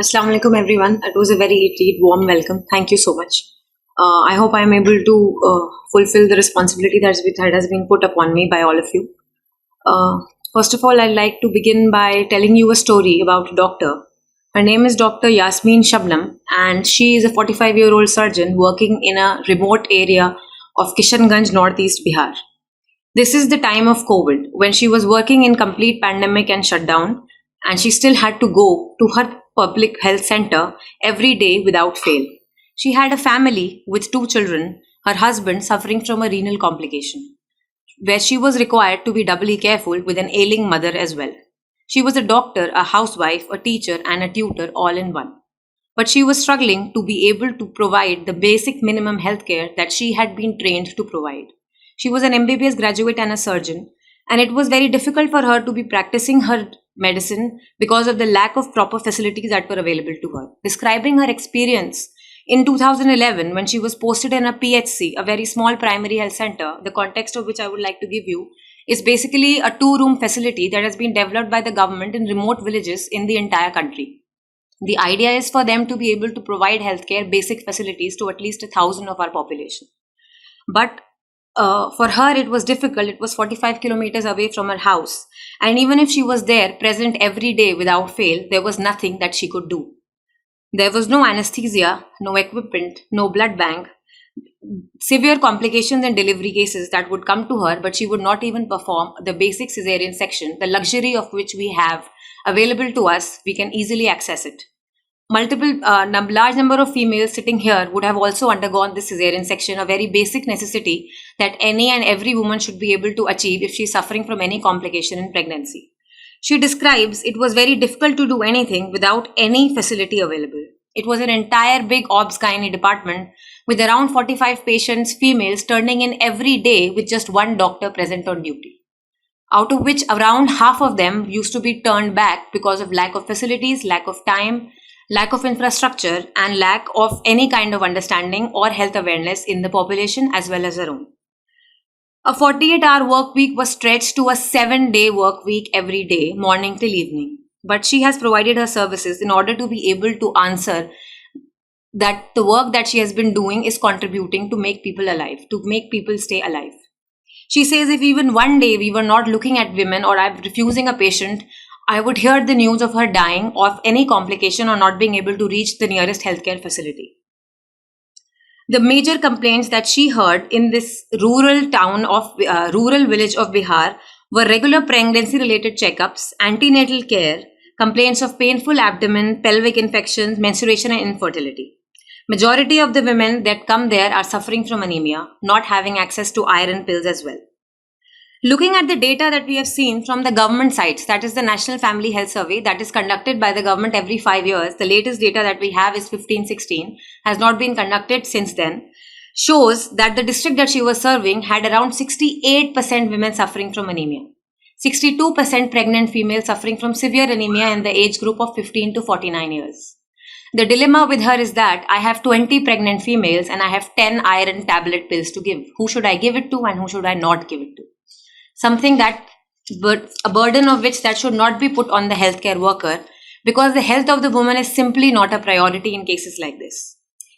Assalamu alaikum everyone. It was a very indeed warm welcome. Thank you so much. I hope I am able to fulfill the responsibility that has been put upon me by all of you. Uh, First of all, I'd like to begin by telling you a story about a doctor. Her name is Dr. Yasmin Shabnam, and she is a 45-year-old surgeon working in a remote area of Kishanganj, Northeast Bihar. This is the time of COVID, when she was working in complete pandemic and shutdown, and she still had to go to her public health center every day without fail. She had a family with two children, her husband suffering from a renal complication, where she was required to be doubly careful with an ailing mother as well. She was a doctor, a housewife, a teacher, and a tutor all in one. But she was struggling to be able to provide the basic minimum healthcare that she had been trained to provide. She was an MBBS graduate and a surgeon, and it was very difficult for her to be practicing her medicine because of the lack of proper facilities that were available to her. Describing her experience in 2011, when she was posted in a PHC, a very small primary health center, the context of which I would like to give you is basically a two-room facility that has been developed by the government in remote villages in the entire country. The idea is for them to be able to provide healthcare basic facilities to at least 1,000 of our population. But for her, it was difficult. It was 45 kilometers away from her house. And even if she was there, present every day without fail, there was nothing that she could do. There was no anesthesia, no equipment, no blood bank, severe complications and delivery cases that would come to her, but she would not even perform the basic cesarean section, the luxury of which we have available to us. We can easily access it. Large number of females sitting here would have also undergone this cesarean section, a very basic necessity that any and every woman should be able to achieve if she is suffering from any complication in pregnancy. She describes it was very difficult to do anything without any facility available. It was an entire big obs-gynae department with around 45 patients, females, turning in every day with just one doctor present on duty, out of which around half of them used to be turned back because of lack of facilities, lack of time, lack of infrastructure, and lack of any kind of understanding or health awareness in the population as well as her own. A 48-hour work week was stretched to a 7-day work week every day, morning till evening. But she has provided her services in order to be able to answer that the work that she has been doing is contributing to make people alive, to make people stay alive. She says if even one day we were not looking at women or I'm refusing a patient, I would hear the news of her dying of any complication or not being able to reach the nearest healthcare facility. The major complaints that she heard in this rural village of Bihar were regular pregnancy-related checkups, antenatal care, complaints of painful abdomen, pelvic infections, menstruation, and infertility. Majority of the women that come there are suffering from anemia, not having access to iron pills as well. Looking at the data that we have seen from the government sites, that is the National Family Health Survey that is conducted by the government every 5 years. The latest data that we have is 15-16, has not been conducted since then, shows that the district that she was serving had around 68% women suffering from anemia, 62% pregnant females suffering from severe anemia in the age group of 15 to 49 years. The dilemma with her is that I have 20 pregnant females and I have 10 iron tablet pills to give. Who should I give it to and who should I not give it to? Something that, but a burden of which that should not be put on the healthcare worker, because the health of the woman is simply not a priority in cases like this.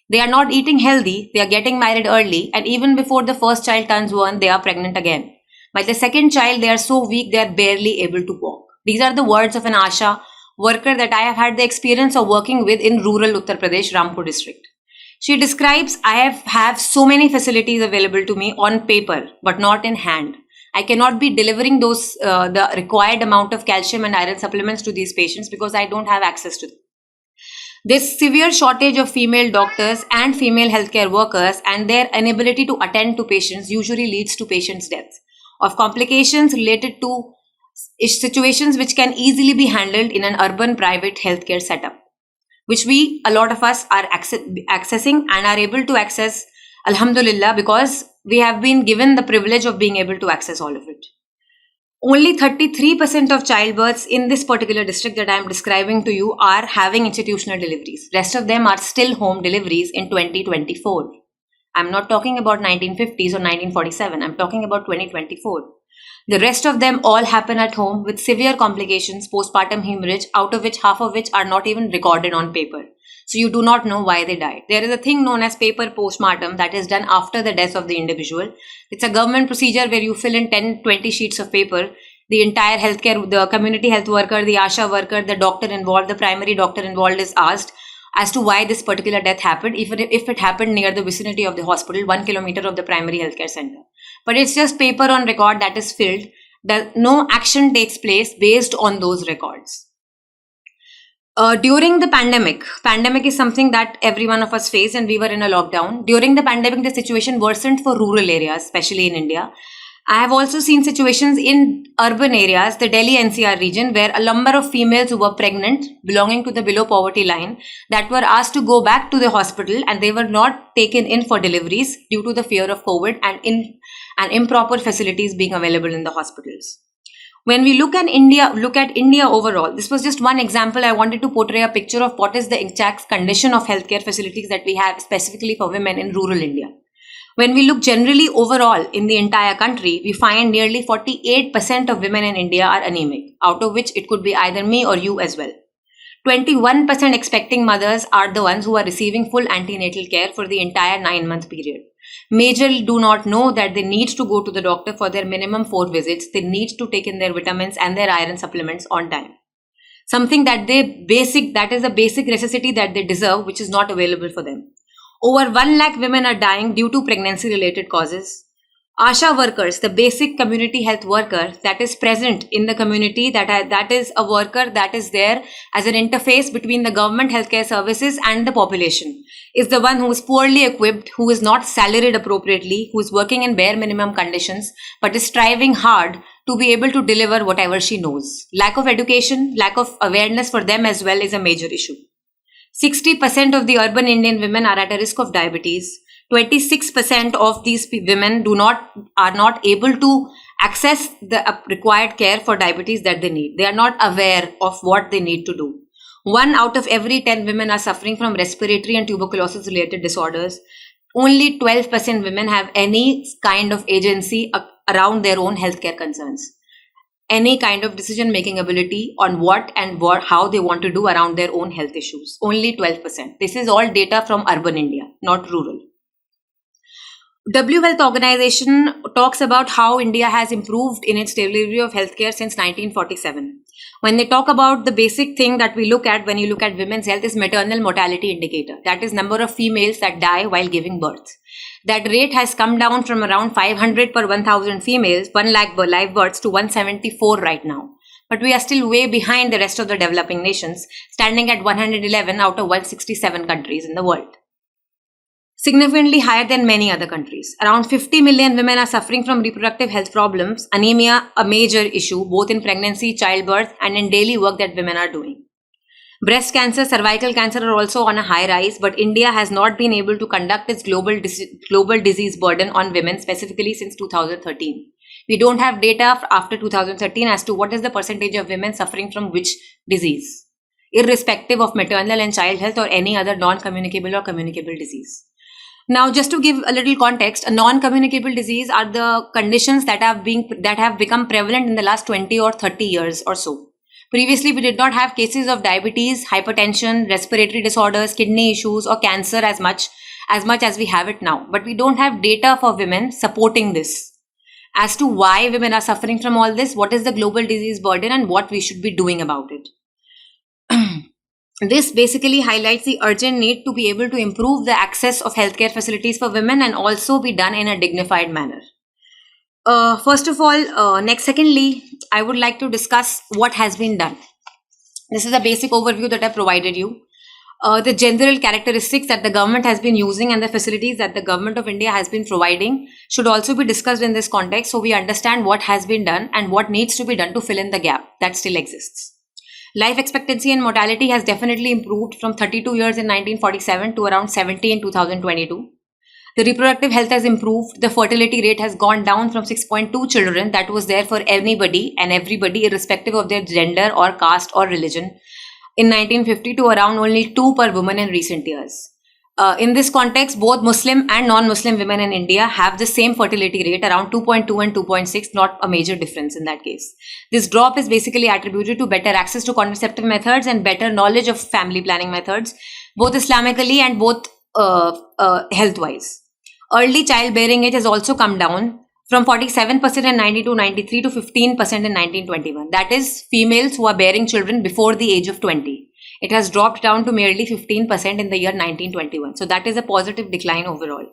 They are not eating healthy, they are getting married early, and even before the first child turns 1, they are pregnant again. By the second child, they are so weak they are barely able to walk. These are the words of an ASHA worker that I have had the experience of working with in rural Uttar Pradesh, Rampur district. She describes, I have so many facilities available to me on paper, but not in hand. I cannot be delivering those the required amount of calcium and iron supplements to these patients because I don't have access to them. This severe shortage of female doctors and female healthcare workers and their inability to attend to patients usually leads to patients' deaths of complications related to situations which can easily be handled in an urban private healthcare setup, which a lot of us are accessing and are able to access, alhamdulillah, because we have been given the privilege of being able to access all of it. Only 33% of childbirths in this particular district that I am describing to you are having institutional deliveries. Rest of them are still home deliveries in 2024. I'm not talking about 1950s or 1947. I'm talking about 2024. The rest of them all happen at home with severe complications, postpartum hemorrhage, out of which half of which are not even recorded on paper. So you do not know why they died. There is a thing known as paper postmortem that is done after the death of the individual. It's a government procedure where you fill in 10, 20 sheets of paper. The entire healthcare, the community health worker, the ASHA worker, the doctor involved, the primary doctor involved is asked as to why this particular death happened, even if it happened near the vicinity of the hospital, 1 kilometer of the primary healthcare center. But it's just paper on record that is filled. No action takes place based on those records. During the pandemic is something that every one of us faced, and we were in a lockdown. During the pandemic, the situation worsened for rural areas, especially in India. I have also seen situations in urban areas, the Delhi NCR region, where a number of females who were pregnant, belonging to the below poverty line, that were asked to go back to the hospital, and they were not taken in for deliveries due to the fear of COVID and improper facilities being available in the hospitals. When we look at India overall, this was just one example. I wanted to portray a picture of what is the exact condition of healthcare facilities that we have specifically for women in rural India. When we look generally overall in the entire country, we find nearly 48% of women in India are anemic, out of which it could be either me or you as well. 21% expecting mothers are the ones who are receiving full antenatal care for the entire 9-month period. Majorly do not know that they need to go to the doctor for their minimum 4 visits. They need to take in their vitamins and their iron supplements on time. Something that is a basic necessity that they deserve, which is not available for them. Over 1 lakh women are dying due to pregnancy-related causes. ASHA workers, the basic community health worker that is present in the community, that is a worker that is there as an interface between the government healthcare services and the population, is the one who is poorly equipped, who is not salaried appropriately, who is working in bare minimum conditions, but is striving hard to be able to deliver whatever she knows. Lack of education, lack of awareness for them as well is a major issue. 60% of the urban Indian women are at a risk of diabetes. 26% of these women are not able to access the required care for diabetes that they need. They are not aware of what they need to do. 1 out of every 10 women are suffering from respiratory and tuberculosis related disorders. Only 12% women have any kind of agency around their own healthcare concerns. Any kind of decision making ability on how they want to do around their own health issues. Only 12%. This is all data from urban India, not rural. WHO Health Organization talks about how India has improved in its delivery of healthcare since 1947. When they talk about the basic thing that we look at when you look at women's health is maternal mortality indicator. That is number of females that die while giving birth. That rate has come down from around 500 per 1,000 females, 1 lakh live births to 174 right now. But we are still way behind the rest of the developing nations, standing at 111 out of 167 countries in the world. Significantly higher than many other countries. Around 50 million women are suffering from reproductive health problems, anemia a major issue both in pregnancy, childbirth and in daily work that women are doing. Breast cancer, cervical cancer are also on a high rise, but India has not been able to conduct its global disease burden on women specifically since 2013. We don't have data after 2013 as to what is the percentage of women suffering from which disease, irrespective of maternal and child health or any other non-communicable or communicable disease. Now, just to give a little context, a non-communicable disease are the conditions that have become prevalent in the last 20 or 30 years or so. Previously, we did not have cases of diabetes, hypertension, respiratory disorders, kidney issues, or cancer as much as we have it now. But we don't have data for women supporting this. As to why women are suffering from all this, what is the global disease burden, and what we should be doing about it. This basically highlights the urgent need to be able to improve the access of healthcare facilities for women and also be done in a dignified manner. Secondly, I would like to discuss what has been done. This is a basic overview that I provided you. The general characteristics that the government has been using and the facilities that the government of India has been providing should also be discussed in this context so we understand what has been done and what needs to be done to fill in the gap that still exists. Life expectancy and mortality has definitely improved from 32 years in 1947 to around 70 in 2022. The reproductive health has improved. The fertility rate has gone down from 6.2 children that was there for anybody and everybody irrespective of their gender or caste or religion in 1950 to around only 2 per woman in recent years. In this context, both Muslim and non-Muslim women in India have the same fertility rate, around 2.2 and 2.6, not a major difference in that case. This drop is basically attributed to better access to contraceptive methods and better knowledge of family planning methods, both Islamically and both health-wise. Early childbearing age has also come down from 47% in 1992-93 to 15% in 1921. That is, females who are bearing children before the age of 20. It has dropped down to merely 15% in the year 1921. So that is a positive decline overall.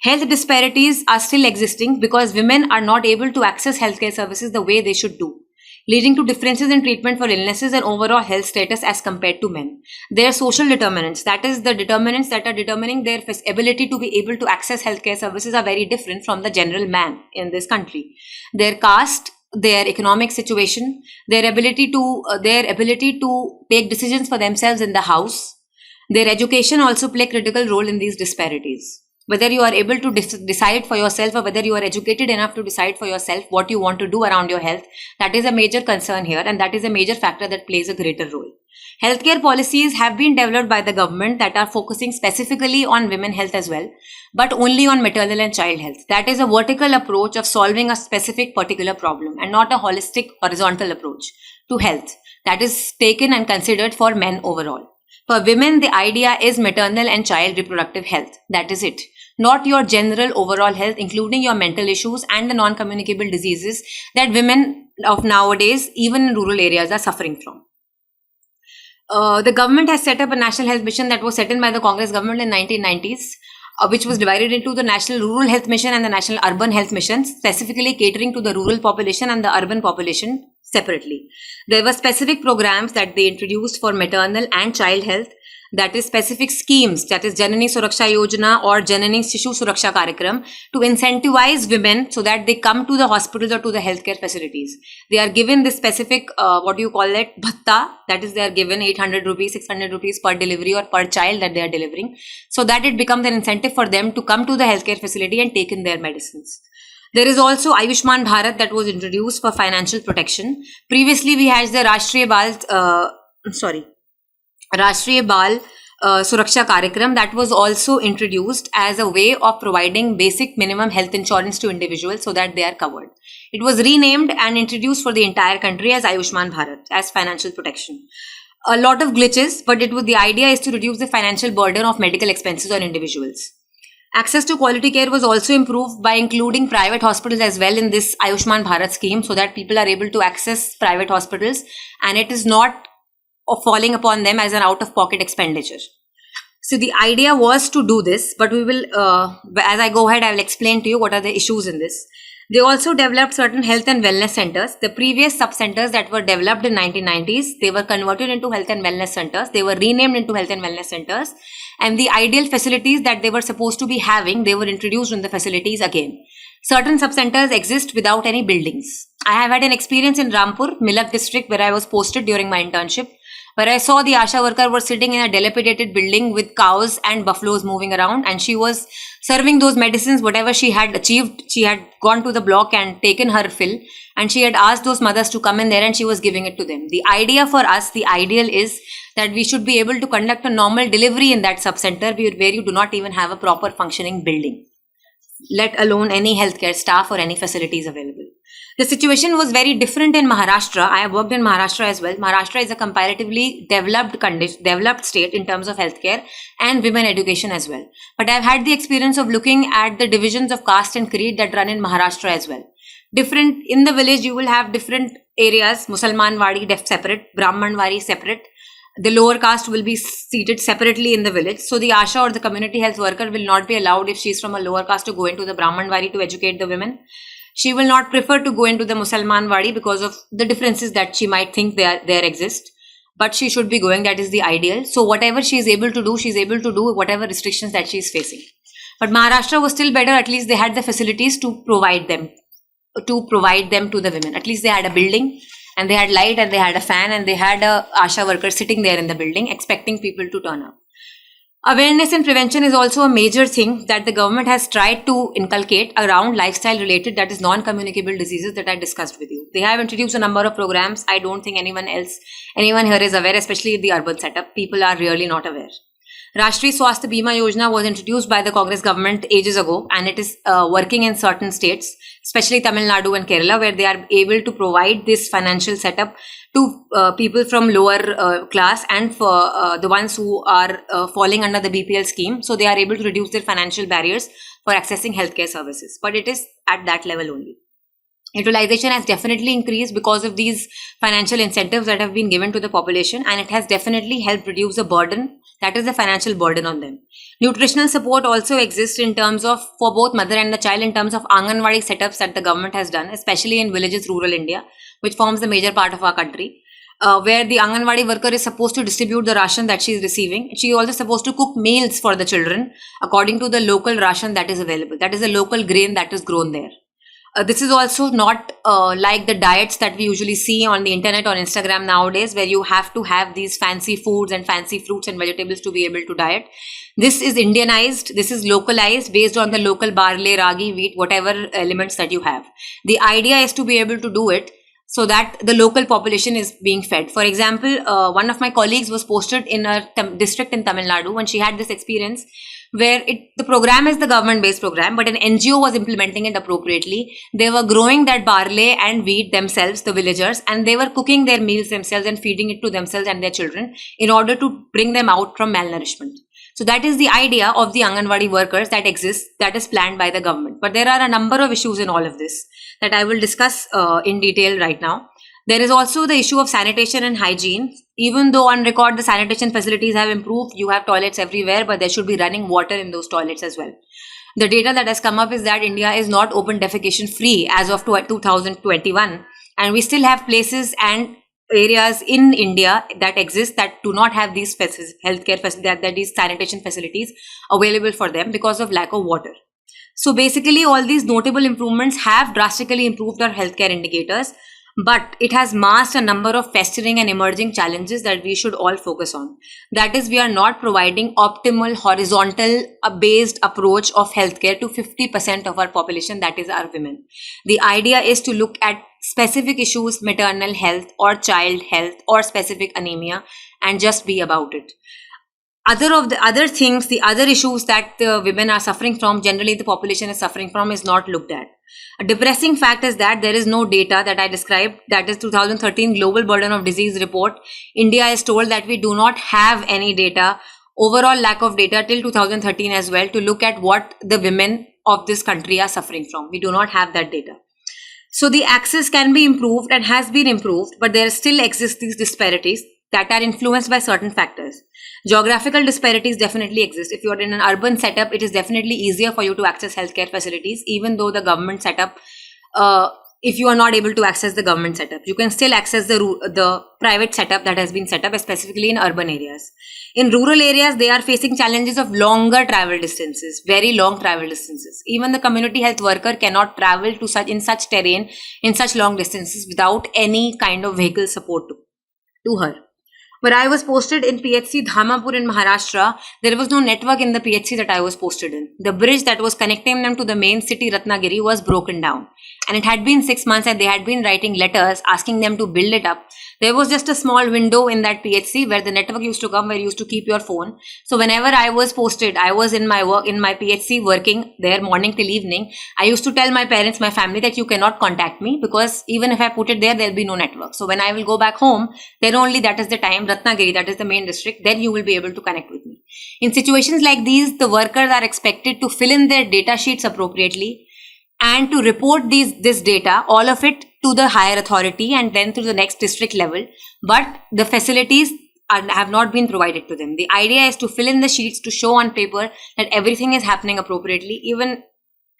Health disparities are still existing because women are not able to access healthcare services the way they should do, leading to differences in treatment for illnesses and overall health status as compared to men. Their social determinants, that is the determinants that are determining their ability to be able to access healthcare services, are very different from the general man in this country. Their caste, their economic situation, their ability to take decisions for themselves in the house, their education also play a critical role in these disparities. Whether you are able to decide for yourself, or whether you are educated enough to decide for yourself what you want to do around your health, that is a major concern here, and that is a major factor that plays a greater role. Healthcare policies have been developed by the government that are focusing specifically on women health as well, but only on maternal and child health. That is a vertical approach of solving a specific particular problem and not a holistic horizontal approach to health that is taken and considered for men overall. For women, the idea is maternal and child reproductive health. That is it. Not your general overall health, including your mental issues and the non-communicable diseases that women of nowadays, even in rural areas, are suffering from. The government has set up a national health mission that was set in by the Congress government in 1990s, which was divided into the National Rural Health Mission and the National Urban Health Mission, specifically catering to the rural population and the urban population separately. There were specific programs that they introduced for maternal and child health, that is specific schemes, that is Janani Suraksha Yojana or Janani Shishu Suraksha Karyakram, to incentivize women so that they come to the hospitals or to the healthcare facilities. They are given this specific, bhatta, that is they are given 800 rupees, 600 rupees per delivery or per child that they are delivering, so that it becomes an incentive for them to come to the healthcare facility and take in their medicines. There is also Ayushman Bharat that was introduced for financial protection. Previously, we had the Rashtriya Bal Suraksha Karyakram that was also introduced as a way of providing basic minimum health insurance to individuals so that they are covered. It was renamed and introduced for the entire country as Ayushman Bharat, as financial protection. A lot of glitches, but the idea is to reduce the financial burden of medical expenses on individuals. Access to quality care was also improved by including private hospitals as well in this Ayushman Bharat scheme, so that people are able to access private hospitals and it is not falling upon them as an out-of-pocket expenditure. So the idea was to do this, but we will, as I go ahead, I will explain to you what are the issues in this. They also developed certain health and wellness centers. The previous sub-centers that were developed in 1990s, they were converted into health and wellness centers. They were renamed into health and wellness centers. And the ideal facilities that they were supposed to be having, they were introduced in the facilities again. Certain sub-centers exist without any buildings. I have had an experience in Rampur, Milak district, where I was posted during my internship, where I saw the Asha worker was sitting in a dilapidated building with cows and buffaloes moving around, and she was serving those medicines, whatever she had achieved. She had gone to the block and taken her fill, and she had asked those mothers to come in there and she was giving it to them. The idea for us, the ideal is that we should be able to conduct a normal delivery in that sub-center where you do not even have a proper functioning building, let alone any healthcare staff or any facilities available. The situation was very different in Maharashtra. I have worked in Maharashtra as well. Maharashtra is a comparatively developed state in terms of healthcare and women education as well. But I've had the experience of looking at the divisions of caste and creed that run in Maharashtra as well. Different in the village, you will have different areas. Musalman Wadi separate, Brahman Wadi separate. The lower caste will be seated separately in the village. So the Asha or the community health worker will not be allowed, if she is from a lower caste, to go into the Brahman Wadi to educate the women. She will not prefer to go into the Musalman Wadi because of the differences that she might think there exist. But she should be going. That is the ideal. So whatever she is able to do, she is able to do whatever restrictions that she is facing. But Maharashtra was still better. At least they had the facilities to provide them to the women. At least they had a building and they had light and they had a fan and they had a Asha worker sitting there in the building expecting people to turn up. Awareness and prevention is also a major thing that the government has tried to inculcate around lifestyle related, that is non-communicable diseases that I discussed with you. They have introduced a number of programs. I don't think anyone here is aware, especially in the urban setup. People are really not aware. Rashtriya Swasthya Bima Yojana was introduced by the Congress government ages ago, and it is working in certain states, especially Tamil Nadu and Kerala, where they are able to provide this financial setup to people from lower class and for the ones who are falling under the BPL scheme. So they are able to reduce their financial barriers for accessing healthcare services. But it is at that level only. Utilization has definitely increased because of these financial incentives that have been given to the population, and it has definitely helped reduce the burden, that is the financial burden on them. Nutritional support also exists in terms of, for both mother and the child, in terms of Anganwadi setups that the government has done, especially in villages, rural India, which forms the major part of our country. Where the Anganwadi worker is supposed to distribute the ration that she is receiving. She is also supposed to cook meals for the children according to the local ration that is available. That is the local grain that is grown there. This is also not like the diets that we usually see on the internet or Instagram nowadays, where you have to have these fancy foods and fancy fruits and vegetables to be able to diet. This is Indianized, this is localized based on the local barley, ragi, wheat, whatever elements that you have. The idea is to be able to do it so that the local population is being fed. For example, one of my colleagues was posted in a district in Tamil Nadu, and she had this experience where the program is the government-based program, but an NGO was implementing it appropriately. They were growing that barley and wheat themselves, the villagers, and they were cooking their meals themselves and feeding it to themselves and their children in order to bring them out from malnourishment. So that is the idea of the Anganwadi workers that exists, that is planned by the government. But there are a number of issues in all of this that I will discuss in detail right now. There is also the issue of sanitation and hygiene. Even though on record the sanitation facilities have improved, you have toilets everywhere, but there should be running water in those toilets as well. The data that has come up is that India is not open defecation free as of 2021, and we still have places and areas in India that exist that do not have these healthcare facilities, that these sanitation facilities available for them because of lack of water. So basically, all these notable improvements have drastically improved our healthcare indicators, but it has masked a number of festering and emerging challenges that we should all focus on. That is, we are not providing optimal horizontal based approach of healthcare to 50% of our population, that is our women. The idea is to look at specific issues, maternal health or child health or specific anemia, and just be about it. Other things, the other issues that the women are suffering from, generally the population is suffering from, is not looked at. A depressing fact is that there is no data that I described, that is 2013 Global Burden of Disease Report. India is told that we do not have any data, overall lack of data till 2013 as well, to look at what the women of this country are suffering from. We do not have that data. So the access can be improved and has been improved, but there still exist these disparities that are influenced by certain factors. Geographical disparities definitely exist. If you are in an urban setup, it is definitely easier for you to access healthcare facilities, even though the government setup, if you are not able to access the government setup, you can still access the private setup that has been set up, specifically in urban areas. In rural areas, they are facing challenges of longer travel distances, very long travel distances. Even the community health worker cannot travel in such terrain, in such long distances without any kind of vehicle support to her. Where I was posted in PHC Dhamapur in Maharashtra, there was no network in the PHC that I was posted in. The bridge that was connecting them to the main city, Ratnagiri, was broken down. And it had been 6 months and they had been writing letters asking them to build it up. There was just a small window in that PHC where the network used to come, where you used to keep your phone. So whenever I was posted, I was in my PHC working there morning till evening. I used to tell my parents, my family, that you cannot contact me because even if I put it there, there'll be no network. So when I will go back home, then only that is the time, Ratnagiri, that is the main district, then you will be able to connect with me. In situations like these, the workers are expected to fill in their data sheets appropriately and to report this data, all of it, to the higher authority and then to the next district level. But the facilities have not been provided to them. The idea is to fill in the sheets to show on paper that everything is happening appropriately.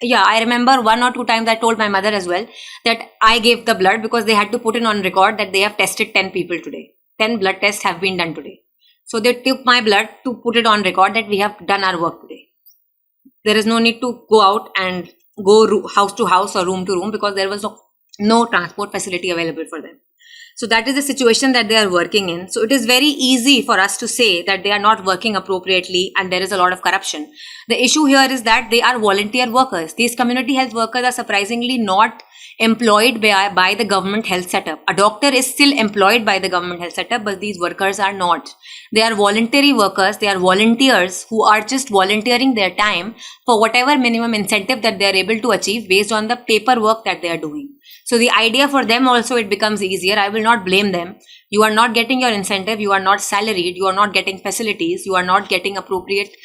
I remember 1 or 2 times I told my mother as well that I gave the blood because they had to put it on record that they have tested 10 people today. 10 blood tests have been done today. So they took my blood to put it on record that we have done our work today. There is no need to go out and go house to house or room to room because there was no transport facility available for them. So that is the situation that they are working in. So it is very easy for us to say that they are not working appropriately and there is a lot of corruption. The issue here is that they are volunteer workers. These community health workers are surprisingly not employed by the government health setup. A doctor is still employed by the government health setup, but these workers are not. They are voluntary workers. They are volunteers who are just volunteering their time for whatever minimum incentive that they are able to achieve based on the paperwork that they are doing. So the idea for them also, it becomes easier. I will not blame them. You are not getting your incentive. You are not salaried. You are not getting facilities. You are not getting appropriate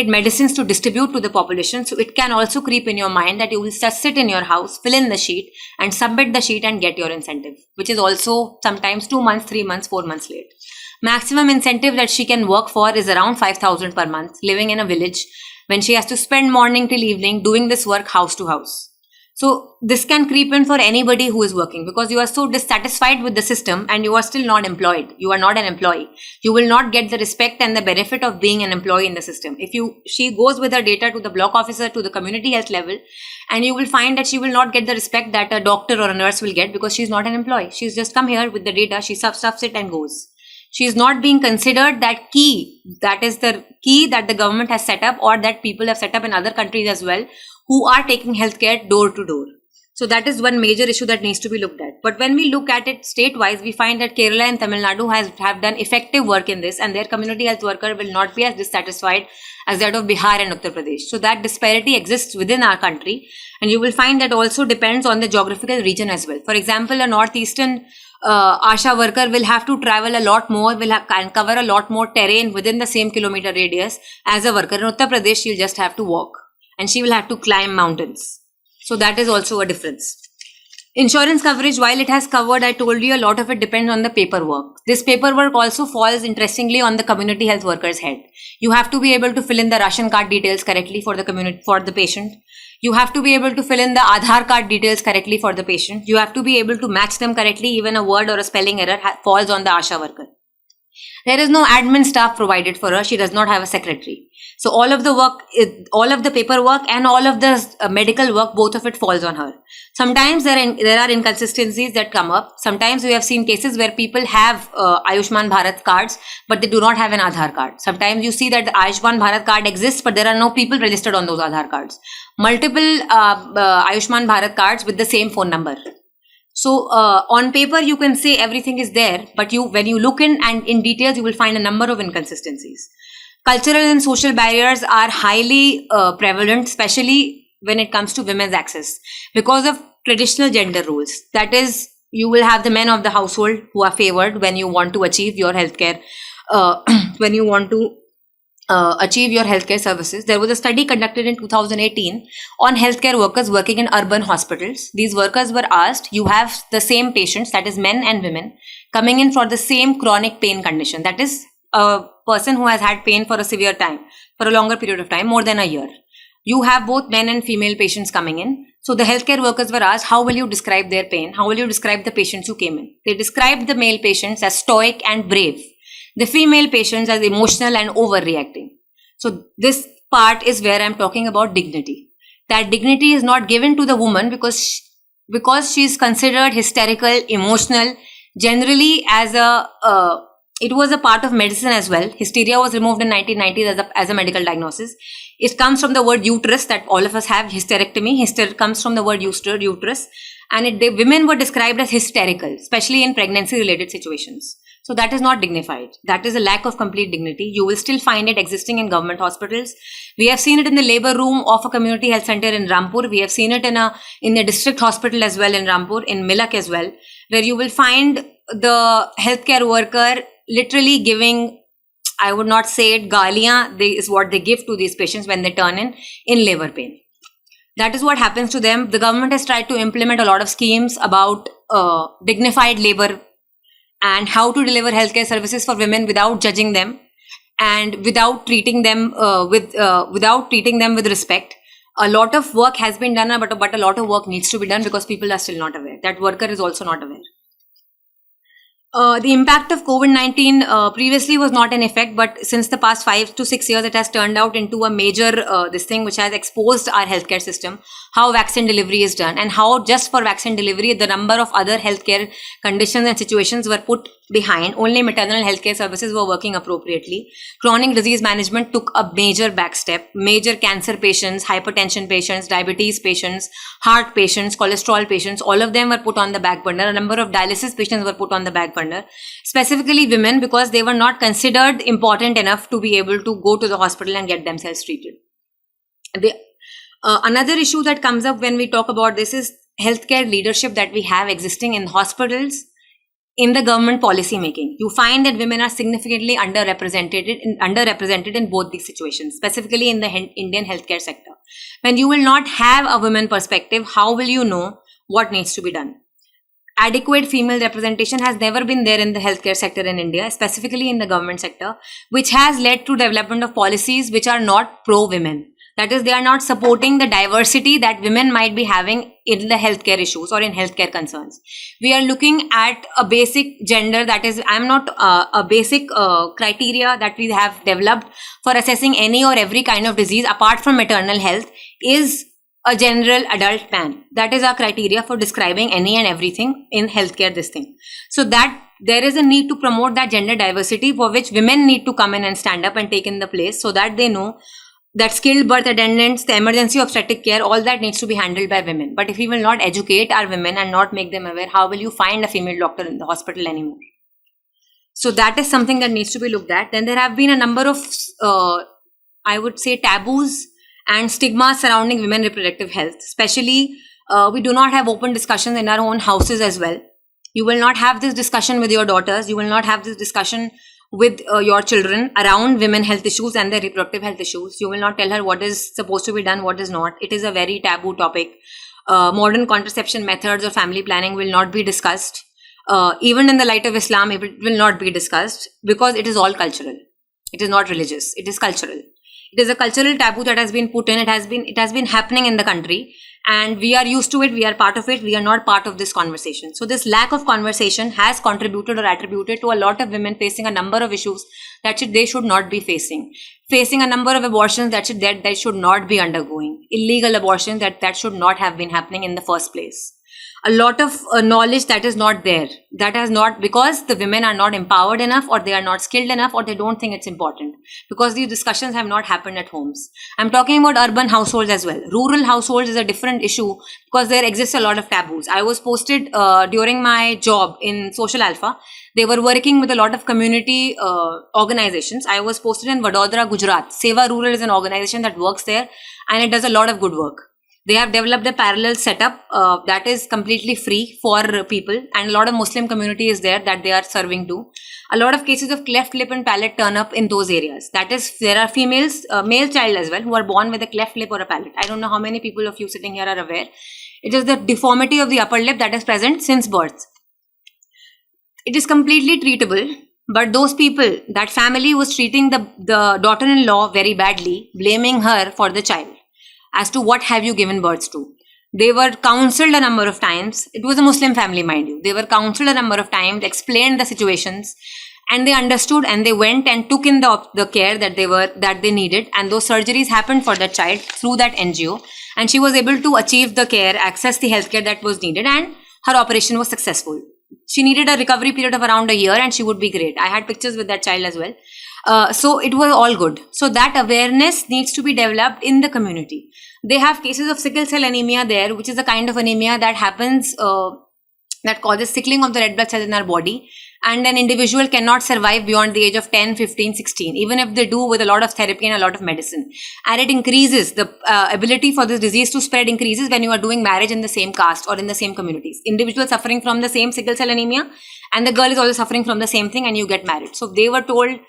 medicines to distribute to the population. So it can also creep in your mind that you will just sit in your house, fill in the sheet and submit the sheet and get your incentive, which is also sometimes 2 months, 3 months, 4 months late. Maximum incentive that she can work for is around 5,000 per month, living in a village, when she has to spend morning till evening doing this work house to house. So this can creep in for anybody who is working, because you are so dissatisfied with the system and you are still not employed. You are not an employee. You will not get the respect and the benefit of being an employee in the system. She goes with her data to the block officer, to the community health level, and you will find that she will not get the respect that a doctor or a nurse will get, because she's not an employee. She's just come here with the data, she stuffs it and goes. She is not being considered that key. That is the key that the government has set up, or that people have set up in other countries as well, who are taking healthcare door to door. So that is one major issue that needs to be looked at. But when we look at it state-wise, we find that Kerala and Tamil Nadu have done effective work in this, and their community health worker will not be as dissatisfied as that of Bihar and Uttar Pradesh. So that disparity exists within our country, and you will find that also depends on the geographical region as well. For example, a northeastern Asha worker will have to travel a lot more, and cover a lot more terrain within the same kilometer radius as a worker in Uttar Pradesh. She'll just have to walk, and she will have to climb mountains. So that is also a difference. Insurance coverage, while it has covered, I told you, a lot of it depends on the paperwork. This paperwork also falls interestingly on the community health worker's head. You have to be able to fill in the ration card details correctly for the patient. You have to be able to fill in the Aadhaar card details correctly for the patient. You have to be able to match them correctly. Even a word or a spelling error falls on the Asha worker. There is no admin staff provided for her. She does not have a secretary. So all of the work, all of the paperwork and all of the medical work, both of it falls on her. Sometimes there are inconsistencies that come up. Sometimes we have seen cases where people have Ayushman Bharat cards, but they do not have an Aadhaar card. Sometimes you see that the Ayushman Bharat card exists, but there are no people registered on those Aadhaar cards. Multiple Ayushman Bharat cards with the same phone number. So on paper, you can say everything is there, but when you look in details, you will find a number of inconsistencies. Cultural and social barriers are highly prevalent, especially when it comes to women's access, because of traditional gender roles. That is, you will have the men of the household who are favored when you want to achieve your healthcare, when you want to achieve your healthcare services. There was a study conducted in 2018 on healthcare workers working in urban hospitals. These workers were asked, you have the same patients, that is men and women, coming in for the same chronic pain condition. That is a person who has had pain for a severe time, for a longer period of time, more than a year. You have both men and female patients coming in. So the healthcare workers were asked, how will you describe their pain? How will you describe the patients who came in? They described the male patients as stoic and brave. The female patients as emotional and overreacting. So this part is where I'm talking about dignity. That dignity is not given to the woman because she is considered hysterical, emotional, generally as it was a part of medicine as well. Hysteria was removed in 1990s as a medical diagnosis. It comes from the word uterus that all of us have, hysterectomy. Hyster comes from the word uterus. And women were described as hysterical, especially in pregnancy-related situations. So that is not dignified. That is a lack of complete dignity. You will still find it existing in government hospitals. We have seen it in the labor room of a community health center in Rampur. We have seen it in the district hospital as well in Rampur, in Milak as well, where you will find the healthcare worker literally giving, I would not say it, galiyan is what they give to these patients when they turn in labor pain. That is what happens to them. The government has tried to implement a lot of schemes about dignified labor and how to deliver healthcare services for women without judging them and without treating them with respect. A lot of work has been done, but a lot of work needs to be done because people are still not aware. That worker is also not aware. The impact of COVID-19 previously was not in effect, but since the past 5 to 6 years, it has turned out into a major this thing which has exposed our healthcare system, how vaccine delivery is done, and how just for vaccine delivery, the number of other healthcare conditions and situations were put behind. Only maternal healthcare services were working appropriately. Chronic disease management took a major back step. Major cancer patients, hypertension patients, diabetes patients, heart patients, cholesterol patients, all of them were put on the back burner. A number of dialysis patients were put on the back burner, specifically women, because they were not considered important enough to be able to go to the hospital and get themselves treated. Another issue that comes up when we talk about this is healthcare leadership that we have existing in hospitals, in the government policy making. You find that women are significantly underrepresented in both these situations, specifically in the Indian healthcare sector. When you will not have a women perspective, how will you know what needs to be done? Adequate female representation has never been there in the healthcare sector in India, specifically in the government sector, which has led to development of policies which are not pro-women. That is, they are not supporting the diversity that women might be having in the healthcare issues or in healthcare concerns. We are looking at a basic gender, that is, a basic criteria that we have developed for assessing any or every kind of disease apart from maternal health is a general adult man. That is our criteria for describing any and everything in healthcare, this thing. So that there is a need to promote that gender diversity, for which women need to come in and stand up and take in the place, so that they know that skilled birth attendants, the emergency obstetric care, all that needs to be handled by women. But if we will not educate our women and not make them aware, how will you find a female doctor in the hospital anymore? So that is something that needs to be looked at. Then there have been a number of, I would say, taboos and stigmas surrounding women reproductive health. Especially, we do not have open discussions in our own houses as well. You will not have this discussion with your daughters. You will not have this discussion with your children around women health issues and their reproductive health issues. You will not tell her what is supposed to be done, what is not. It is a very taboo topic. Modern contraception methods or family planning will not be discussed. Even in the light of Islam, it will not be discussed, because it is all cultural. It is not religious. It is cultural. It is a cultural taboo that has been put in. It has been happening in the country, and we are used to it. We are part of it. We are not part of this conversation. So this lack of conversation has contributed or attributed to a lot of women facing a number of issues that they should not be facing. Facing a number of abortions that they should not be undergoing. Illegal abortions that should not have been happening in the first place. A lot of knowledge that is not there. That has not, because the women are not empowered enough, or they are not skilled enough, or they don't think it's important, because these discussions have not happened at homes. I'm talking about urban households as well. Rural households is a different issue, because there exists a lot of taboos. I was posted during my job in Social Alpha. They were working with a lot of community organizations. I was posted in Vadodara, Gujarat. Seva Rural is an organization that works there, and it does a lot of good work. They have developed a parallel setup that is completely free for people, and a lot of Muslim community is there that they are serving to. A lot of cases of cleft lip and palate turn up in those areas. That is, there are females, male child as well, who are born with a cleft lip or a palate. I don't know how many people of you sitting here are aware. It is the deformity of the upper lip that is present since birth. It is completely treatable, but those people, that family was treating the daughter-in-law very badly, blaming her for the child. As to what have you given birth to. They were counseled a number of times. It was a Muslim family, mind you. They were counseled a number of times, explained the situations, and they understood, and they went and took in the care that they needed. And those surgeries happened for that child through that NGO. And she was able to achieve the care, access the healthcare that was needed, and her operation was successful. She needed a recovery period of around a year, and she would be great. I had pictures with that child as well. So it was all good. So that awareness needs to be developed in the community. They have cases of sickle cell anemia there, which is a kind of anemia that happens, that causes sickling of the red blood cells in our body. And an individual cannot survive beyond the age of 10, 15, 16, even if they do with a lot of therapy and a lot of medicine. And it increases, the ability for this disease to spread increases when you are doing marriage in the same caste or in the same communities. Individuals suffering from the same sickle cell anemia, and the girl is also suffering from the same thing, and you get married. So they were told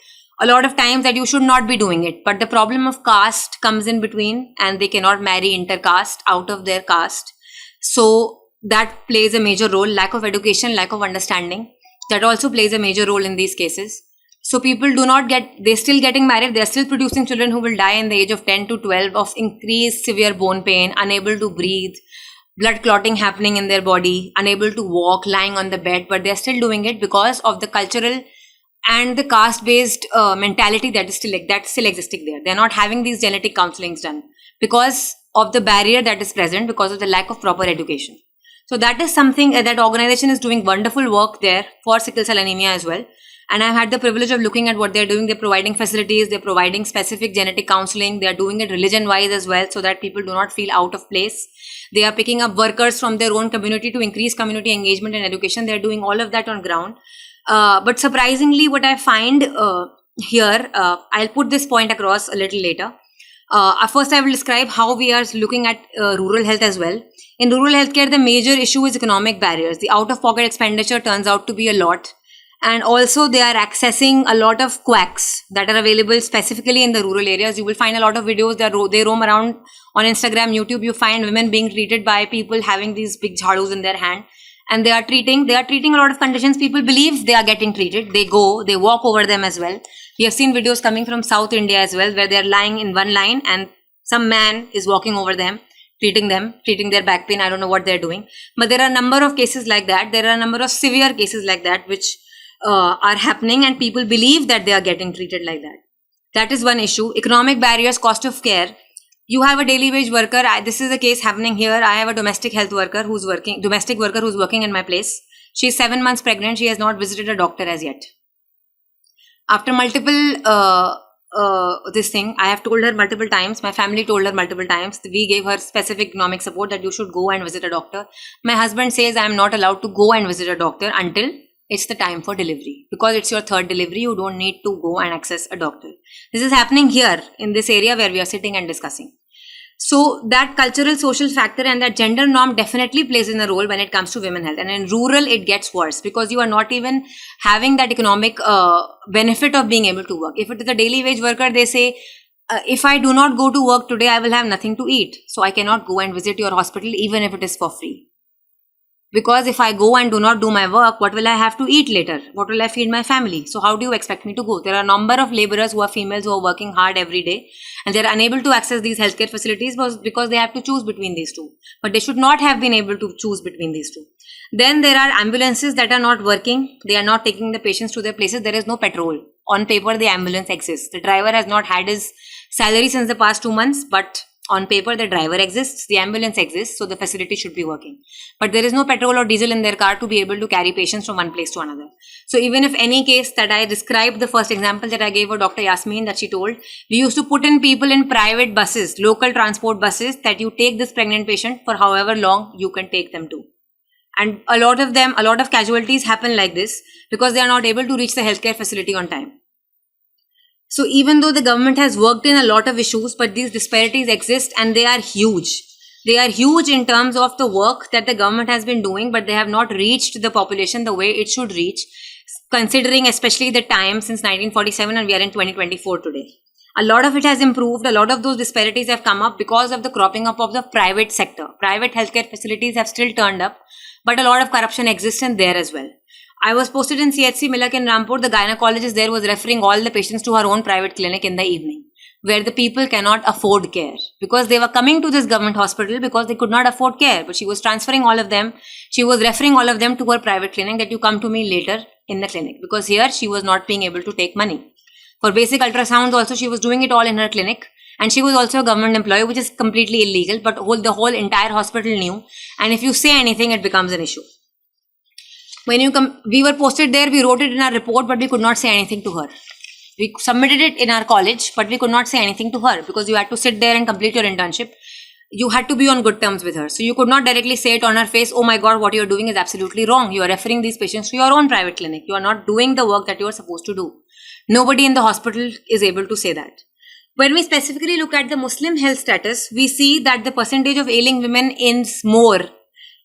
a lot of times that you should not be doing it. But the problem of caste comes in between, and they cannot marry intercaste out of their caste. So that plays a major role. Lack of education, lack of understanding. That also plays a major role in these cases. So people they're still getting married, they're still producing children who will die in the age of 10 to 12 of increased severe bone pain, unable to breathe, blood clotting happening in their body, unable to walk, lying on the bed, but they're still doing it because of the cultural and the caste-based mentality that's still existing there. They're not having these genetic counselings done because of the barrier that is present because of the lack of proper education. So that is something that organization is doing wonderful work there for sickle cell anemia as well. And I've had the privilege of looking at what they're doing. They're providing facilities, they're providing specific genetic counseling, they're doing it religion-wise as well so that people do not feel out of place. They are picking up workers from their own community to increase community engagement and education. They're doing all of that on ground. But surprisingly, what I find here, I'll put this point across a little later. First, I will describe how we are looking at rural health as well. In rural healthcare, the major issue is economic barriers. The out-of-pocket expenditure turns out to be a lot. And also, they are accessing a lot of quacks that are available specifically in the rural areas. You will find a lot of videos that they roam around on Instagram, YouTube. You find women being treated by people having these big jhadus in their hand. And they are treating a lot of conditions. People believe they are getting treated. They walk over them as well. We have seen videos coming from South India as well, where they are lying in one line and some man is walking over them, treating their back pain. I don't know what they're doing. But there are a number of cases like that. There are a number of severe cases like that, which are happening, and people believe that they are getting treated like that. That is one issue. Economic barriers, cost of care. You have a daily wage worker. This is a case happening here. I have a domestic worker who's working in my place. She's 7 months pregnant. She has not visited a doctor as yet. After multiple I have told her multiple times. My family told her multiple times. We gave her specific economic support that you should go and visit a doctor. My husband says I am not allowed to go and visit a doctor until it's the time for delivery. Because it's your third delivery, you don't need to go and access a doctor. This is happening here in this area where we are sitting and discussing. So that cultural social factor and that gender norm definitely plays in a role when it comes to women health. And in rural, it gets worse because you are not even having that economic benefit of being able to work. If it is a daily wage worker, they say, if I do not go to work today, I will have nothing to eat. So I cannot go and visit your hospital even if it is for free. Because if I go and do not do my work, what will I have to eat later? What will I feed my family? So how do you expect me to go? There are a number of laborers who are females who are working hard every day and they are unable to access these healthcare facilities because they have to choose between these two. But they should not have been able to choose between these two. Then there are ambulances that are not working. They are not taking the patients to their places. There is no petrol. On paper, the ambulance exists. The driver has not had his salary since the past 2 months, but on paper, the driver exists, the ambulance exists, so the facility should be working. But there is no petrol or diesel in their car to be able to carry patients from one place to another. So even if any case that I described, the first example that I gave of Dr. Yasmin that she told, we used to put in people in private buses, local transport buses, that you take this pregnant patient for however long you can take them to. And a lot of casualties happen like this because they are not able to reach the healthcare facility on time. So even though the government has worked in a lot of issues, but these disparities exist and they are huge. They are huge in terms of the work that the government has been doing, but they have not reached the population the way it should reach, considering especially the time since 1947 and we are in 2024 today. A lot of it has improved. A lot of those disparities have come up because of the cropping up of the private sector. Private healthcare facilities have still turned up, but a lot of corruption exists in there as well. I was posted in CHC Milak in Rampur. The gynecologist there was referring all the patients to her own private clinic in the evening, where the people cannot afford care because they were coming to this government hospital because they could not afford care. But she was transferring all of them. She was referring all of them to her private clinic that you come to me later in the clinic because here she was not being able to take money. For basic ultrasounds also, she was doing it all in her clinic. And she was also a government employee, which is completely illegal, but the whole entire hospital knew. And if you say anything, it becomes an issue. When we were posted there, we wrote it in our report, but we could not say anything to her. We submitted it in our college, but we could not say anything to her because you had to sit there and complete your internship. You had to be on good terms with her. So you could not directly say it on her face, oh my God, what you're doing is absolutely wrong. You are referring these patients to your own private clinic. You are not doing the work that you are supposed to do. Nobody in the hospital is able to say that. When we specifically look at the Muslim health status, we see that the percentage of ailing women is more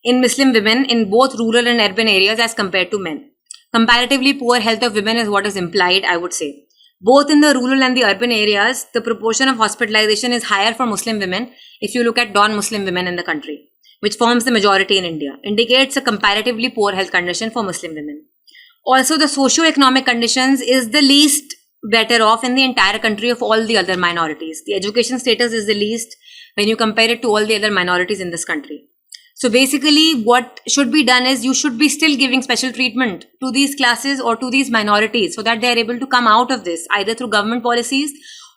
in Muslim women in both rural and urban areas as compared to men. Comparatively poor health of women is what is implied, I would say. Both in the rural and the urban areas, the proportion of hospitalization is higher for Muslim women if you look at non-Muslim women in the country, which forms the majority in India, indicates a comparatively poor health condition for Muslim women. Also, the socio-economic conditions is the least better off in the entire country of all the other minorities. The education status is the least when you compare it to all the other minorities in this country. So basically what should be done is you should be still giving special treatment to these classes or to these minorities so that they are able to come out of this either through government policies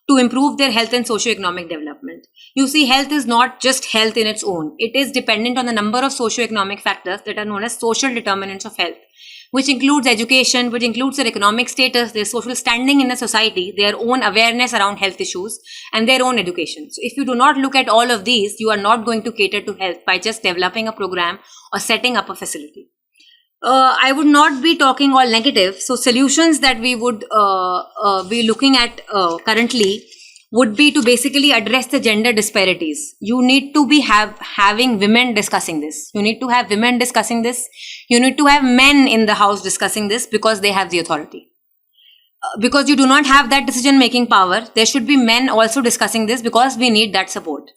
to improve their health and socio-economic development. You see, health is not just health in its own. It is dependent on the number of socio-economic factors that are known as social determinants of health, which includes education, which includes their economic status, their social standing in the society, their own awareness around health issues, and their own education. So if you do not look at all of these, you are not going to cater to health by just developing a program or setting up a facility. I would not be talking all negative. So solutions that we would be looking at currently would be to basically address the gender disparities. You need to be having women discussing this. You need to have women discussing this. You need to have men in the house discussing this because they have the authority. Because you do not have that decision-making power, there should be men also discussing this because we need that support.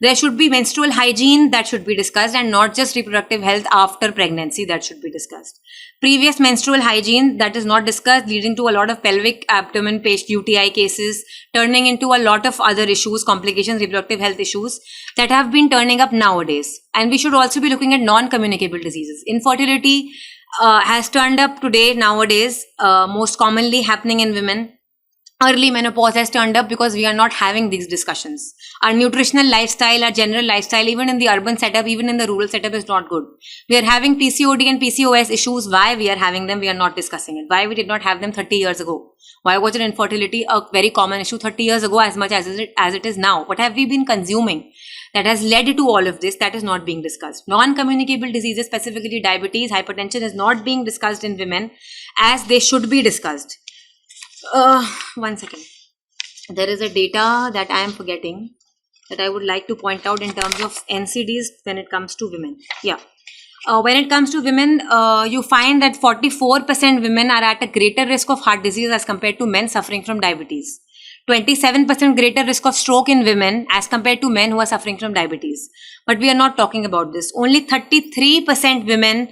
There should be menstrual hygiene that should be discussed and not just reproductive health after pregnancy that should be discussed. Previous menstrual hygiene that is not discussed, leading to a lot of pelvic abdomen paste UTI cases, turning into a lot of other issues, complications, reproductive health issues that have been turning up nowadays. And we should also be looking at non-communicable diseases. Infertility has turned up today nowadays, most commonly happening in women. Early menopause has turned up because we are not having these discussions. Our nutritional lifestyle, our general lifestyle, even in the urban setup, even in the rural setup is not good. We are having PCOD and PCOS issues. Why we are having them, we are not discussing it. Why we did not have them 30 years ago? Why was infertility a very common issue 30 years ago as much as it is now? What have we been consuming that has led to all of this that is not being discussed? Non-communicable diseases, specifically diabetes, hypertension, is not being discussed in women as they should be discussed. One second. There is a data that I am forgetting that I would like to point out in terms of NCDs when it comes to women. Yeah. When it comes to women, you find that 44% women are at a greater risk of heart disease as compared to men suffering from diabetes. 27% greater risk of stroke in women as compared to men who are suffering from diabetes. But we are not talking about this. Only 33% women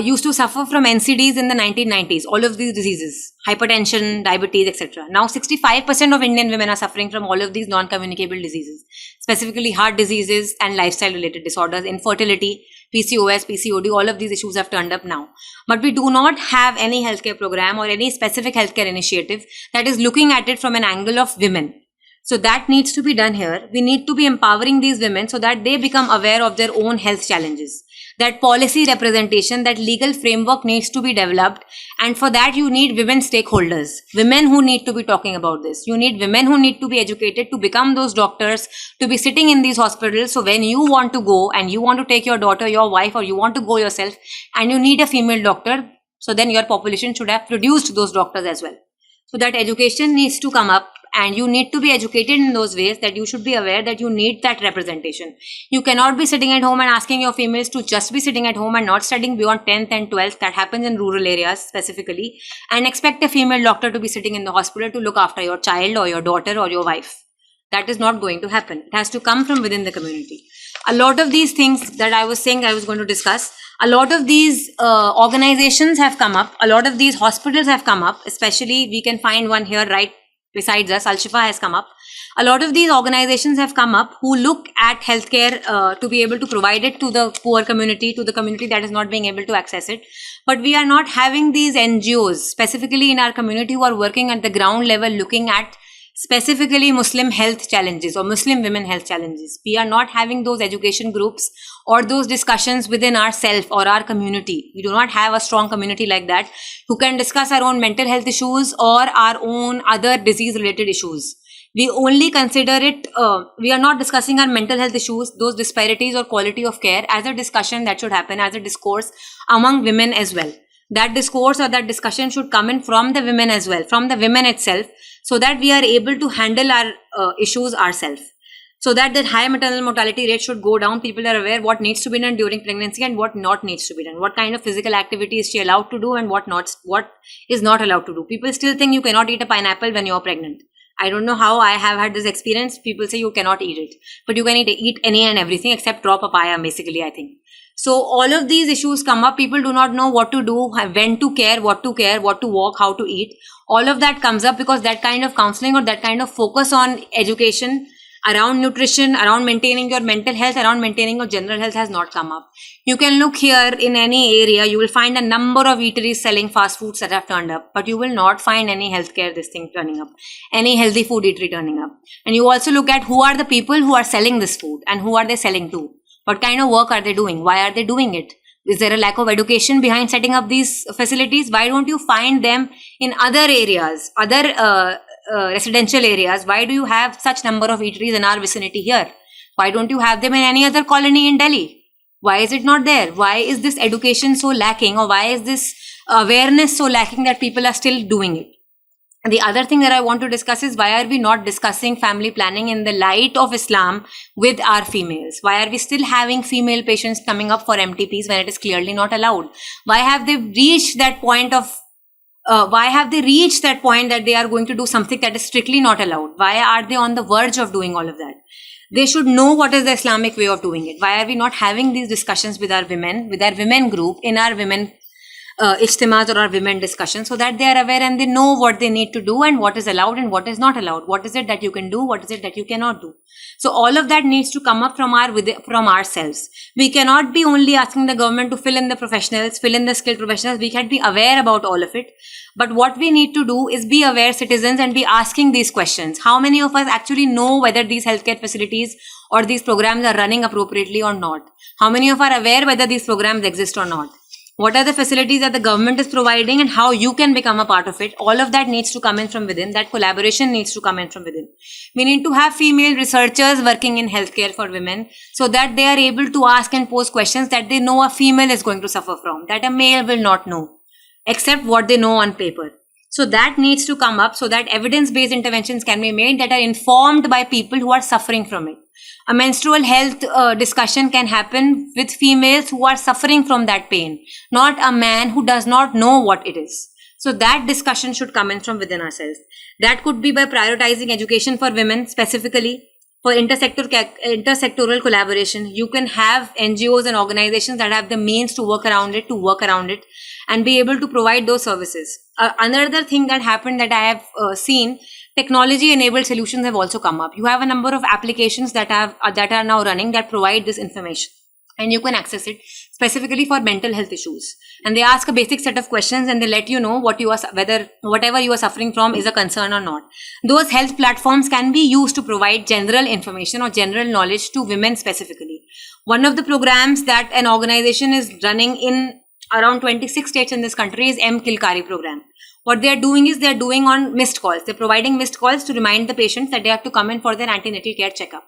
used to suffer from NCDs in the 1990s, all of these diseases, hypertension, diabetes, etc. Now 65% of Indian women are suffering from all of these non-communicable diseases, specifically heart diseases and lifestyle related disorders, infertility, PCOS, PCOD, all of these issues have turned up now. But we do not have any healthcare program or any specific healthcare initiative that is looking at it from an angle of women. So that needs to be done here. We need to be empowering these women so that they become aware of their own health challenges. That policy representation, that legal framework needs to be developed. And for that, you need women stakeholders, women who need to be talking about this. You need women who need to be educated to become those doctors, to be sitting in these hospitals. So when you want to go and you want to take your daughter, your wife, or you want to go yourself and you need a female doctor, so then your population should have produced those doctors as well. So that education needs to come up. And you need to be educated in those ways that you should be aware that you need that representation. You cannot be sitting at home and asking your females to just be sitting at home and not studying beyond 10th and 12th. That happens in rural areas specifically. And expect a female doctor to be sitting in the hospital to look after your child or your daughter or your wife. That is not going to happen. It has to come from within the community. A lot of these things that I was saying I was going to discuss, a lot of these organizations have come up. A lot of these hospitals have come up. Especially we can find one here right besides us, Al Shifa has come up. A lot of these organizations have come up who look at healthcare to be able to provide it to the poor community, to the community that is not being able to access it. But we are not having these NGOs specifically in our community who are working at the ground level looking at specifically Muslim health challenges or Muslim women health challenges. We are not having those education groups or those discussions within ourselves or our community. We do not have a strong community like that who can discuss our own mental health issues or our own other disease related issues. We only consider it, we are not discussing our mental health issues, those disparities or quality of care as a discussion that should happen as a discourse among women as well. That discourse or that discussion should come in from the women as well, from the women itself, so that we are able to handle our issues ourselves. So that the high maternal mortality rate should go down. People are aware what needs to be done during pregnancy and what not needs to be done. What kind of physical activity is she allowed to do and what is not allowed to do. People still think you cannot eat a pineapple when you're pregnant. I don't know how. I have had this experience. People say you cannot eat it, but you can eat any and everything except raw papaya, basically, I think. So all of these issues come up. People do not know what to do, when to care, what to walk, how to eat. All of that comes up because that kind of counseling or that kind of focus on education around nutrition, around maintaining your mental health, around maintaining your general health has not come up. You can look here in any area, you will find a number of eateries selling fast foods that have turned up, but you will not find any healthcare this thing turning up, any healthy food eatery turning up. And you also look at who are the people who are selling this food and who are they selling to? What kind of work are they doing? Why are they doing it? Is there a lack of education behind setting up these facilities? Why don't you find them in other areas, other residential areas? Why do you have such number of eateries in our vicinity here? Why don't you have them in any other colony in Delhi? Why is it not there? Why is this education so lacking, or why is this awareness so lacking that people are still doing it? And the other thing that I want to discuss is, why are we not discussing family planning in the light of Islam with our females? Why are we still having female patients coming up for MTPs when it is clearly not allowed? Why have they reached that point that they are going to do something that is strictly not allowed? Why are they on the verge of doing all of that? They should know what is the Islamic way of doing it. Why are we not having these discussions with our women group, in our women ijtimas or our women discussions, so that they are aware and they know what they need to do and what is allowed and what is not allowed. What is it that you can do? What is it that you cannot do? So all of that needs to come up from ourselves. We cannot be only asking the government to fill in the professionals, fill in the skilled professionals. We can be aware about all of it. But what we need to do is be aware citizens and be asking these questions. How many of us actually know whether these healthcare facilities or these programs are running appropriately or not? How many of us are aware whether these programs exist or not? What are the facilities that the government is providing and how you can become a part of it? All of that needs to come in from within. That collaboration needs to come in from within. We need to have female researchers working in healthcare for women, so that they are able to ask and pose questions that they know a female is going to suffer from, that a male will not know, except what they know on paper. So that needs to come up, so that evidence-based interventions can be made that are informed by people who are suffering from it. A menstrual health discussion can happen with females who are suffering from that pain, not a man who does not know what it is. So that discussion should come in from within ourselves. That could be by prioritizing education for women specifically. For intersectoral collaboration, you can have NGOs and organizations that have the means to work around it and be able to provide those services. Another thing that happened that I have seen, technology-enabled solutions have also come up. You have a number of applications that are now running that provide this information, and you can access it specifically for mental health issues. And they ask a basic set of questions, and they let you know whether whatever you are suffering from is a concern or not. Those health platforms can be used to provide general information or general knowledge to women specifically. One of the programs that an organization is running in around 26 states in this country is M-Kilkari program. What they are doing is they are doing on missed calls. They're providing missed calls to remind the patients that they have to come in for their antenatal care checkup.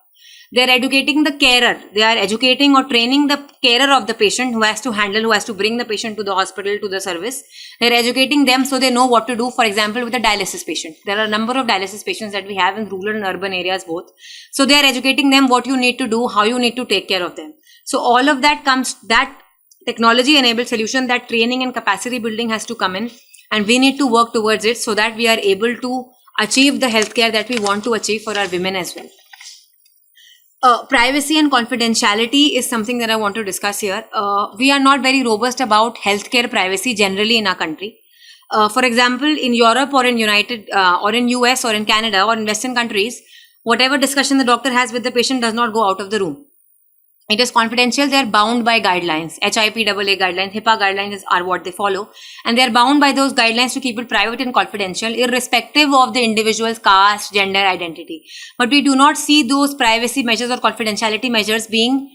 They're educating the carer. They are educating or training the carer of the patient who has to bring the patient to the hospital, to the service. They're educating them so they know what to do, for example, with a dialysis patient. There are a number of dialysis patients that we have in rural and urban areas both. So they are educating them what you need to do, how you need to take care of them. So all of that that technology-enabled solution, that training and capacity building has to come in, and we need to work towards it so that we are able to achieve the healthcare that we want to achieve for our women as well. Privacy and confidentiality is something that I want to discuss here. We are not very robust about healthcare privacy generally in our country. For example, in Europe or in US or in Canada or in Western countries, whatever discussion the doctor has with the patient does not go out of the room. It is confidential. They are bound by guidelines. HIPAA guidelines, HIPAA guidelines are what they follow. And they are bound by those guidelines to keep it private and confidential, irrespective of the individual's caste, gender, identity. But we do not see those privacy measures or confidentiality measures being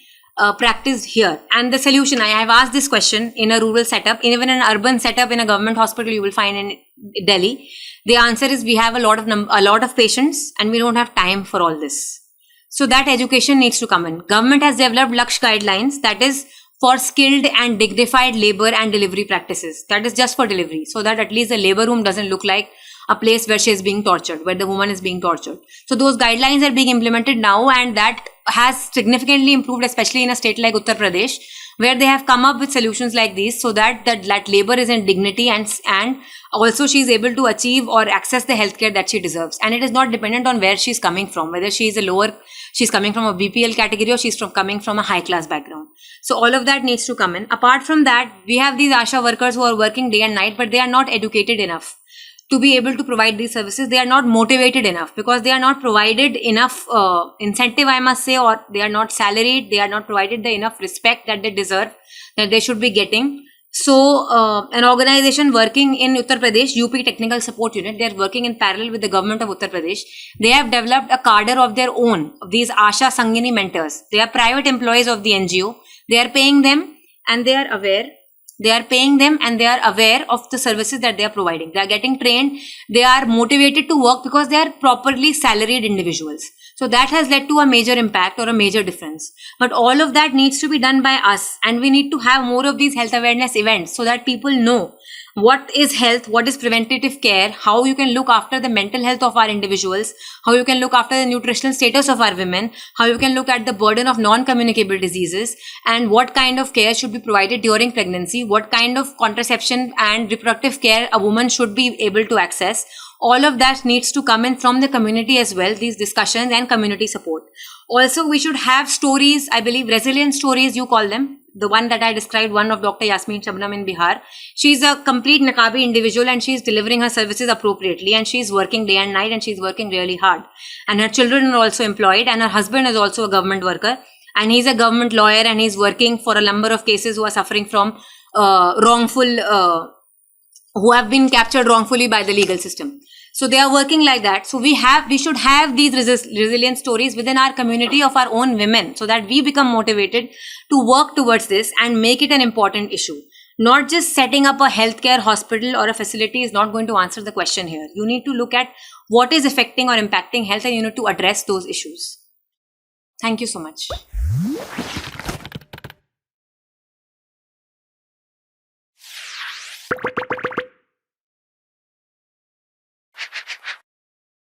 practiced here. And the solution, I have asked this question in a rural setup, even in an urban setup in a government hospital you will find in Delhi. The answer is we have a lot of patients and we don't have time for all this. So that education needs to come in. Government has developed Laksh guidelines, that is for skilled and dignified labor and delivery practices. That is just for delivery, so that at least the labor room doesn't look like a place where she is being tortured, where the woman is being tortured. So those guidelines are being implemented now, and that has significantly improved, especially in a state like Uttar Pradesh, where they have come up with solutions like these, so that labor is in dignity and also she is able to achieve or access the healthcare that she deserves. And it is not dependent on where she is coming from, whether she's coming from a BPL category or she's coming from a high class background. So all of that needs to come in. Apart from that, we have these ASHA workers who are working day and night, but they are not educated enough. to be able to provide these services. They are not motivated enough because they are not provided enough incentive, I must say, or they are not salaried. They are not provided the enough respect that they deserve, that they should be getting. So, an organization working in Uttar Pradesh, UP Technical Support Unit, they are working in parallel with the government of Uttar Pradesh. They have developed a cadre of their own, these Asha Sangini mentors. They are private employees of the NGO. They are paying them and they are aware. They are paying them and they are aware of the services that they are providing. They are getting trained. They are motivated to work because they are properly salaried individuals. So that has led to a major impact or a major difference. But all of that needs to be done by us, and we need to have more of these health awareness events so that people know what is health, what is preventative care, how you can look after the mental health of our individuals, how you can look after the nutritional status of our women, how you can look at the burden of non-communicable diseases, and what kind of care should be provided during pregnancy, what kind of contraception and reproductive care a woman should be able to access. All of that needs to come in from the community as well, these discussions and community support. Also, we should have stories, I believe resilience stories you call them. The one that I described, one of Dr. Yasmin Shabnam in Bihar. She's a complete Niqabi individual and she's delivering her services appropriately, and she's working day and night and she's working really hard. And her children are also employed, and her husband is also a government worker, and he's a government lawyer, and he's working for a number of cases who are suffering from who have been captured wrongfully by the legal system. So they are working like that. So we should have these resilient stories within our community of our own women, so that we become motivated to work towards this and make it an important issue. Not just setting up a healthcare hospital or a facility is not going to answer the question here. You need to look at what is affecting or impacting health, and you need to address those issues. Thank you so much.